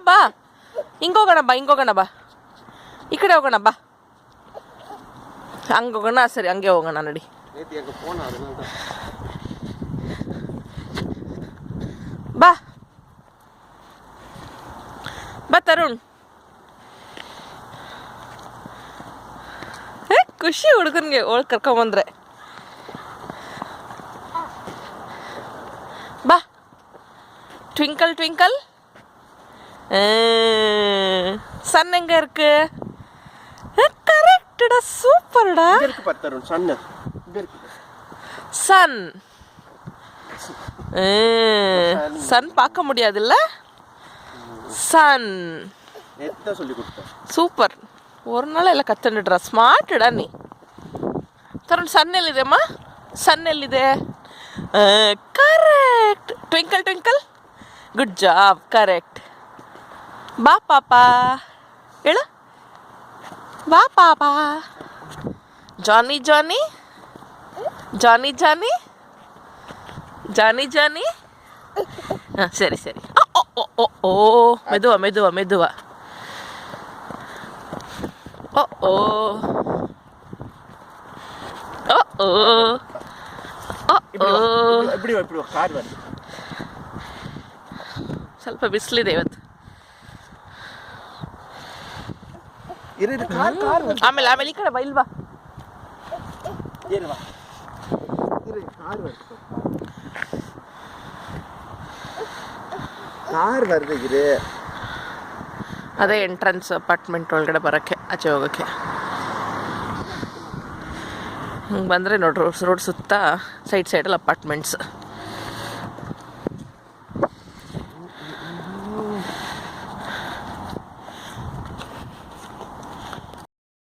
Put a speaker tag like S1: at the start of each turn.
S1: ಬಾ ಹಿಂಗೋಗೋಣ ಬಾ ಈ ಕಡೆ ಹೋಗೋಣ ಬಾ ಹಂಗೆ ಹೋಗೋಣ ಸರಿ ಹಂಗೆ ಹೋಗೋಣ ನಡಿ ಬಾ ಬಾ ತರುಣ್ ಖುಷಿ ಹುಡುಗನ್ಗೆ ಒಳಗೆ ಕರ್ಕೊಂಬಂದ್ರೆ ಬಾ ಟ್ವಿಂಕಲ್ ಟ್ವಿಂಕಲ್ சன் எங்க இருக்கு கரெக்டா சூப்பர்டா
S2: இருக்கு பத்தரும் சன் இங்க இருக்கு
S1: சன் சன் பார்க்க முடியாதுல்ல சன்
S2: எத்த சொல்லி கொடுத்த
S1: சூப்பர் ஒரு நாள் ಎಲ್ಲ ಕತ್ತಂಡಿಡ್ರ ಸ್ಮಾರ್ಟ್ಡಾ ನೀ ತರುಣ್ ಸನ್ ಎಲ್ಲಿದೆ ಅಮ್ಮ ಸನ್ ಎಲ್ಲಿದೆ correct twinkle twinkle good job correct ಬಾ ಪಾಪಾ ಹೇಳು ಬಾ ಪಾಪಾ ಜಾನಿ ಜಾನಿ ಜಾನಿ ಜಾನಿ ಜಾನಿ ಜಾನಿ ಹಾಂ ಸರಿ ಸರಿ ಓ ಮೆದುವ ಓ
S2: இப்படி கார் வருது
S1: ಸ್ವಲ್ಪ ಬಿಸಿಲಿದೆ ಇವತ್ತು ಆಮೇಲೆ ಈ ಕಡೆ ಬಾ ಇಲ್ವಾ
S2: ಕಾರ್ வருது இது
S1: ಅದೇ ಎಂಟ್ರೆನ್ಸ್ ಅಪಾರ್ಟ್ಮೆಂಟ್ ಒಳಗಡೆ ಬರೋಕ್ಕೆ ಆಚೆ ಹೋಗೋಕ್ಕೆ ಹಿಂಗೆ ಬಂದರೆ ನೋಡ್ರಿ ರೋಡ್ ಸುತ್ತ ಸೈಡಲ್ಲಿ ಅಪಾರ್ಟ್ಮೆಂಟ್ಸ್